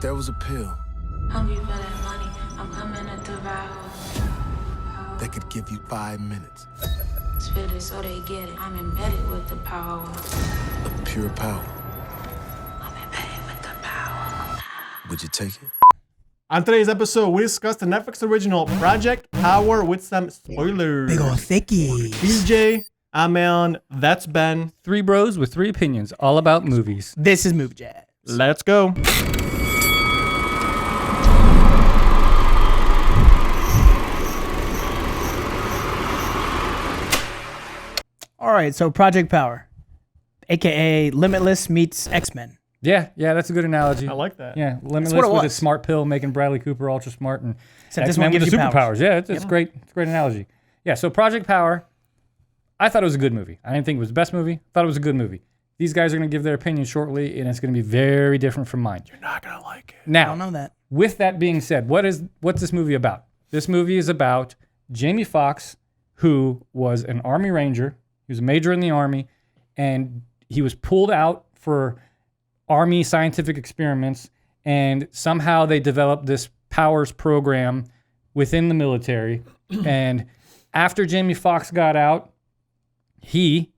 There was a pill Hungry for that money, I'm coming to devour. that could give you 5 minutes Spit it so they get it. I'm embedded with the power. of pure power. I'm embedded with the power. Would you take it? On today's episode, we discuss the Netflix original Project Power with some spoilers. Big ol' thickie. He's Jay. I'm Alan. That's Ben. Three bros with three opinions, all about movies. This is Movie Jazz. Let's go. All right, so Project Power, aka Limitless meets X-Men. Yeah, that's a good analogy. I like that. Yeah, Limitless what it with was. a smart pill making Bradley Cooper ultra smart and Except this X-Men one with gives the you superpowers. powers. Yeah, it's great. It's a great analogy. Yeah, so Project Power, I thought it was a good movie. I didn't think it was the best movie. I thought it was a good movie. These guys are going to give their opinion shortly, and it's going to be very different from mine. You're not going to like it. I Now, don't know that. with that being said, what's this movie about? This movie is about Jamie Foxx, who was an Army Ranger. He was a major in the Army, and he was pulled out for Army scientific experiments, and somehow they developed this powers program within the military. And after Jamie Foxx got out, he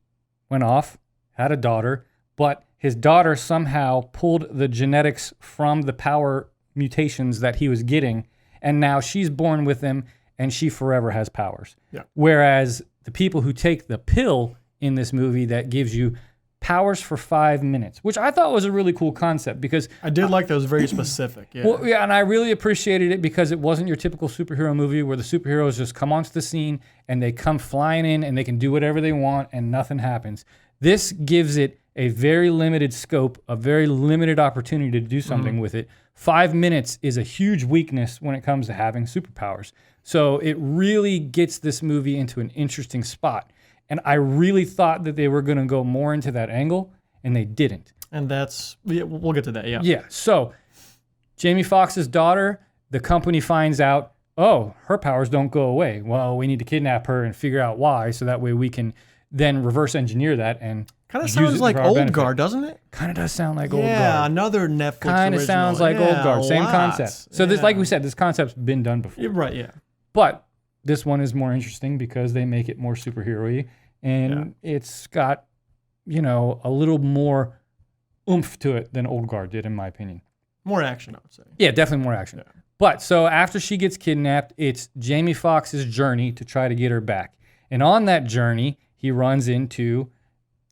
went off, had a daughter, but his daughter somehow pulled the genetics from the power mutations that he was getting, and now she's born with him, and she forever has powers. Yeah. Whereas the people who take the pill in this movie that gives you powers for 5 minutes, which I thought was a really cool concept because I did like that. It was very specific. Yeah. well, yeah, and I really appreciated it because it wasn't your typical superhero movie where the superheroes just come onto the scene and they come flying in and they can do whatever they want and nothing happens. This gives it a very limited scope, a very limited opportunity to do something with it. 5 minutes is a huge weakness when it comes to having superpowers. So it really gets this movie into an interesting spot. And I really thought that they were going to go more into that angle, and they didn't. And that's, yeah, we'll get to that. Yeah. Yeah. So Jamie Foxx's daughter, the company finds out, oh, her powers don't go away. Well, we need to kidnap her and figure out why, so that way we can then reverse engineer that and Kind of use sounds it like for our Old benefit. Guard, doesn't it? Kind of does sound like Old Yeah, Guard. another Netflix Kind of original. sounds like Old Yeah, Guard. Same lots. concept. So this, Yeah. like we said, this concept's been done before. You're right, yeah. But this one is more interesting because they make it more superhero-y, and it's got, a little more oomph to it than Old Guard did, in my opinion. More action, I would say. Yeah, definitely more action. Yeah. But so after she gets kidnapped, it's Jamie Foxx's journey to try to get her back. And on that journey, he runs into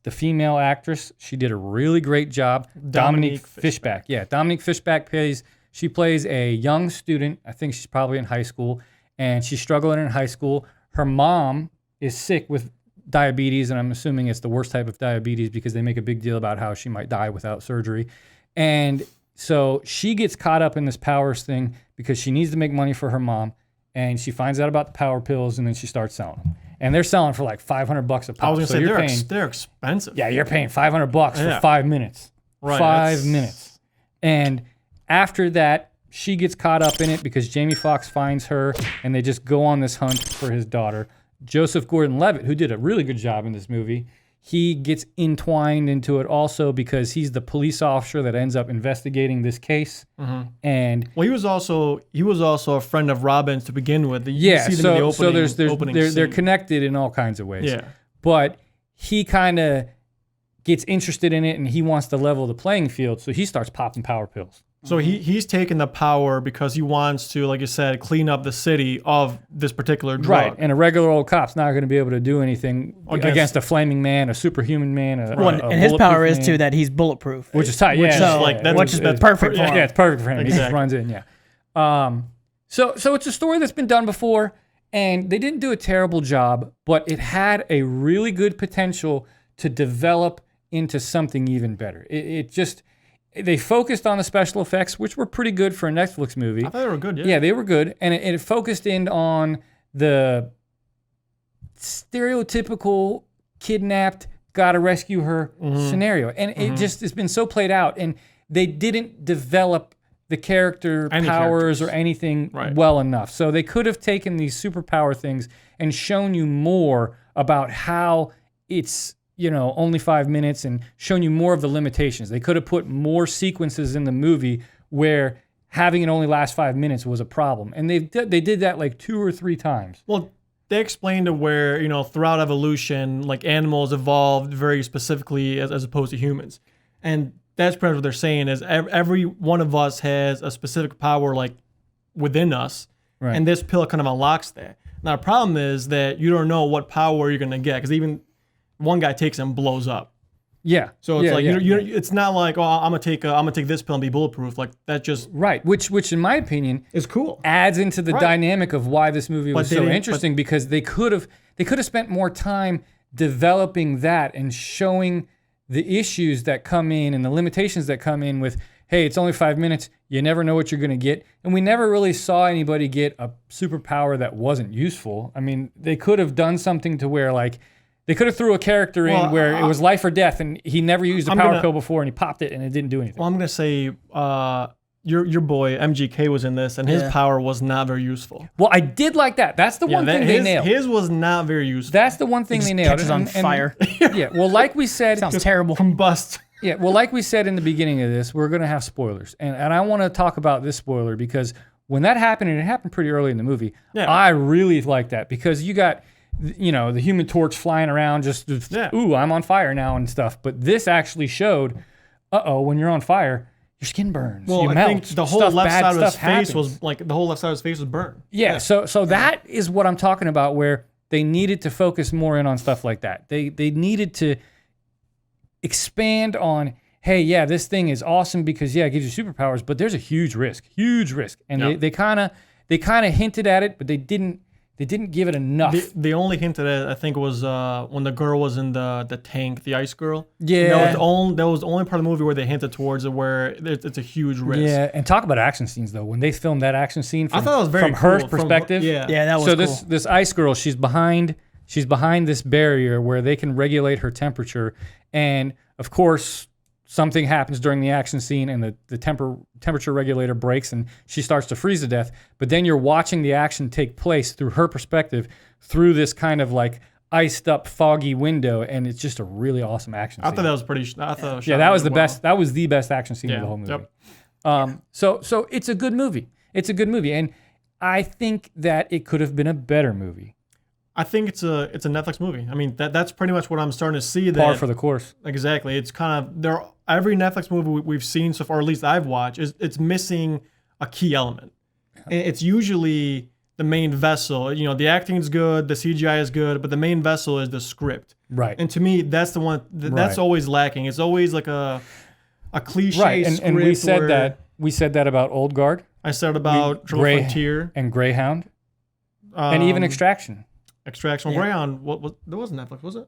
the female actress. She did a really great job. Dominique Fishback. Yeah, Dominique Fishback plays a young student. I think she's probably in high school, and she's struggling in high school. Her mom is sick with diabetes, and I'm assuming it's the worst type of diabetes because they make a big deal about how she might die without surgery. And so she gets caught up in this powers thing because she needs to make money for her mom, and she finds out about the power pills, and then she starts selling them. And they're selling for like $500 a pop. I was so going to you're say, paying, they're expensive. yeah, you're paying $500 Yeah. for 5 minutes. Right, 5 that's- minutes. And after that, she gets caught up in it because Jamie Foxx finds her, and they just go on this hunt for his daughter. Joseph Gordon-Levitt, who did a really good job in this movie, he gets entwined into it also because he's the police officer that ends up investigating this case. And Well, he was also a friend of Robin's to begin with. You yeah, see them in the so opening they're scene. connected in all kinds of ways. Yeah. But he kind of gets interested in it, and he wants to level the playing field, so he starts popping power pills. So he's taken the power because he wants to, like you said, clean up the city of this particular drug. Right, and a regular old cop's not going to be able to do anything against a flaming man, a superhuman man, And his power is too that he's bulletproof. which is tight. Which Yeah, is like which is perfect for him. yeah, it's perfect for him. He just Exactly. runs in. Yeah. So it's a story that's been done before, and they didn't do a terrible job, but it had a really good potential to develop into something even better. They focused on the special effects, which were pretty good for a Netflix movie. I thought they were good, yeah. Yeah, they were good, and it focused in on the stereotypical kidnapped, gotta rescue her scenario, and it's been so played out, and they didn't develop the character Any powers characters. or anything Right. well enough. So they could have taken these superpower things and shown you more about how it's only 5 minutes and shown you more of the limitations. They could have put more sequences in the movie where having it only last 5 minutes was a problem. And they did that like 2 or 3 times. Well, they explained to where, throughout evolution, like animals evolved very specifically as opposed to humans. And that's pretty much what they're saying is every one of us has a specific power like within us. Right. And this pill kind of unlocks that. Now, the problem is that you don't know what power you're going to get because even one guy takes it and blows up. Yeah. So it's it's not like, oh, I'm gonna take this pill and be bulletproof. Like that just right. Which in my opinion is cool. Adds into the dynamic of why this movie was so interesting because they could have spent more time developing that and showing the issues that come in and the limitations that come in with, hey, it's only 5 minutes. You never know what you're gonna get, and we never really saw anybody get a superpower that wasn't useful. I mean, they could have done something to where like. They could have threw a character in where it was life or death, and he never used a power pill before, and he popped it, and it didn't do anything. Well, I'm gonna say your boy MGK was in this, and his power was not very useful. Well, I did like that. That's the one thing they nailed. His was not very useful. That's the one thing they nailed. Catches on fire. Yeah. Well, like we said, sounds terrible. Combust. Yeah. Well, like we said in the beginning of this, we're gonna have spoilers, and I want to talk about this spoiler because when that happened, and it happened pretty early in the movie, I really liked that because you got. The Human Torch flying around just ooh, I'm on fire now and stuff. But this actually showed, when you're on fire, your skin burns. Well, you I melt. think the whole left side of his face was like burned. Yeah. So that is what I'm talking about, where they needed to focus more in on stuff like that. They needed to expand on, hey, yeah, this thing is awesome because it gives you superpowers, but there's a huge risk, and they kind of hinted at it, but they didn't give it enough. They only hinted at it, I think, was when the girl was in the tank, the ice girl. Yeah. That was the only part of the movie where they hinted towards it, where it's a huge risk. Yeah, and talk about action scenes, though. When they filmed that action scene I thought it was very from her cool. perspective. Yeah, that was cool. So this ice girl, she's behind this barrier where they can regulate her temperature. And, of course, something happens during the action scene and the temperature regulator breaks and she starts to freeze to death. But then you're watching the action take place through her perspective through this kind of like iced up foggy window, and it's just a really awesome action scene. I thought that was pretty. That was the best. That was the best action scene of the whole movie. Yep. So it's a good movie. It's a good movie, and I think that it could have been a better movie. I think it's a Netflix movie. I mean that's pretty much what I'm starting to see. Par for the course. Exactly. It's kind of every Netflix movie we've seen so far, or at least I've watched, it's missing a key element. And it's usually the main vessel. The acting is good, the CGI is good, but the main vessel is the script. Right. And to me, that's the one that's always lacking. It's always like a cliche script. And we said that about Old Guard. I said about Frontier and Greyhound, and even Extraction. Greyhound. There wasn't Netflix, was it?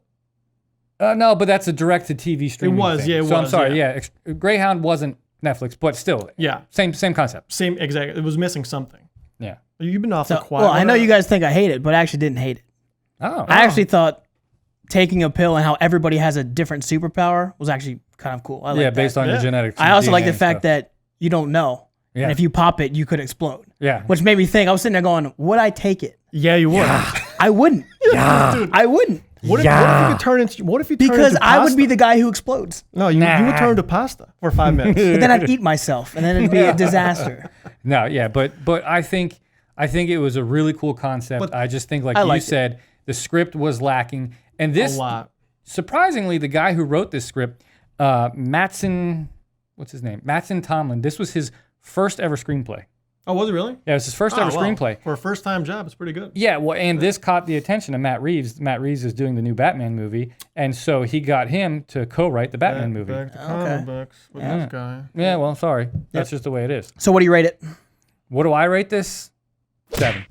No, but that's a direct-to-TV streaming. It was, thing. yeah. It was. I'm sorry, yeah. Greyhound wasn't Netflix, but still, same concept. Same, exactly. It was missing something. Yeah. You've been awfully quiet. Well, I know you guys think I hate it, but I actually didn't hate it. Oh. I actually thought taking a pill and how everybody has a different superpower was actually kind of cool. I like based on your genetics. I also DNA like the fact that you don't know. Yeah. And if you pop it, you could explode. Yeah. Which made me think, I was sitting there going, would I take it? Yeah, you would. I wouldn't. Dude, I wouldn't. What if you could turn into? What if you turn Because into I would pasta? be the guy who explodes. No, you would turn into pasta for 5 minutes. But then I'd eat myself, and then it'd be a disaster. No, yeah, but I think it was a really cool concept. But I just think, like you said, the script was lacking, and this A lot. surprisingly, the guy who wrote this script, Mattson, what's his name? Mattson Tomlin. This was his first ever screenplay. Oh, was it really? Yeah, it was his first ever screenplay. For a first-time job, it's pretty good. Yeah, well, and this caught the attention of Matt Reeves. Matt Reeves is doing the new Batman movie, and so he got him to co-write the Batman movie. Back to comic books with this guy. Yeah, well, sorry. That's just the way it is. So what do you rate it? What do I rate this? 7.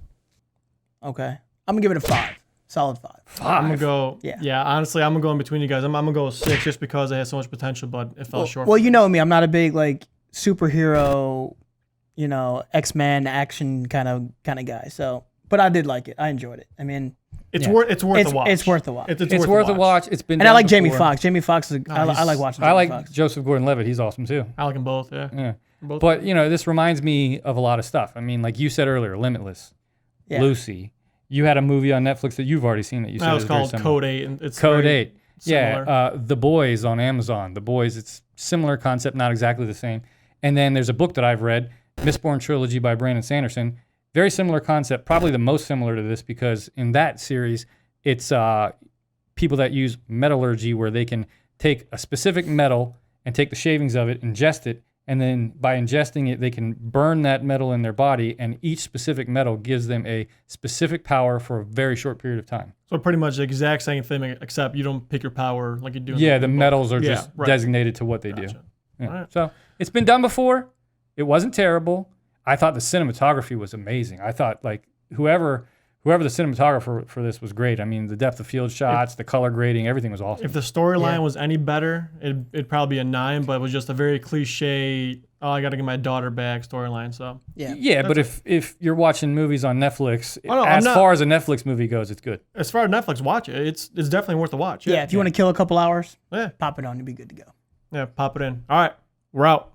Okay. I'm going to give it a 5. Solid 5. 5. I'm gonna go. Yeah. Yeah. Honestly, I'm gonna go in between you guys. I'm gonna go 6 just because it has so much potential, but it fell short. Well, you know me. I'm not a big superhero, X-Men action kind of guy. So, but I did like it. I enjoyed it. I mean, it's worth the watch. It's worth the watch. It's worth a watch. It's been. And I like done Jamie before. Foxx. Jamie Foxx is. I like watching. Jamie Foxx. Joseph Gordon-Levitt. He's awesome too. I like them both. Yeah. Yeah. Both. But this reminds me of a lot of stuff. I mean, like you said earlier, Limitless, Lucy. You had a movie on Netflix that you've already seen that you said was called Code 8. And it's Code 8. Similar. Yeah. The Boys on Amazon. The Boys. It's similar concept, not exactly the same. And then there's a book that I've read, Mistborn Trilogy by Brandon Sanderson. Very similar concept, probably the most similar to this, because in that series, it's people that use metallurgy, where they can take a specific metal and take the shavings of it, ingest it, and then by ingesting it, they can burn that metal in their body, and each specific metal gives them a specific power for a very short period of time. So pretty much the exact same thing, except you don't pick your power like you do. Yeah, the book. metals are Yeah, just right. designated to what they do. Gotcha. Yeah. All right. So it's been done before. It wasn't terrible. I thought the cinematography was amazing. I thought like whoever the cinematographer for this was great. I mean, the depth of field shots, the color grading, everything was awesome. If the storyline was any better, it'd probably be a 9, but it was just a very cliche, oh, I got to get my daughter back storyline. So Yeah, but if you're watching movies on Netflix, no, as far as a Netflix movie goes, it's good. as far as Netflix, watch it. It's definitely worth a watch. Yeah, if you want to kill a couple hours, Yeah. pop it on, you'll be good to go. Yeah, pop it in. All right, we're out.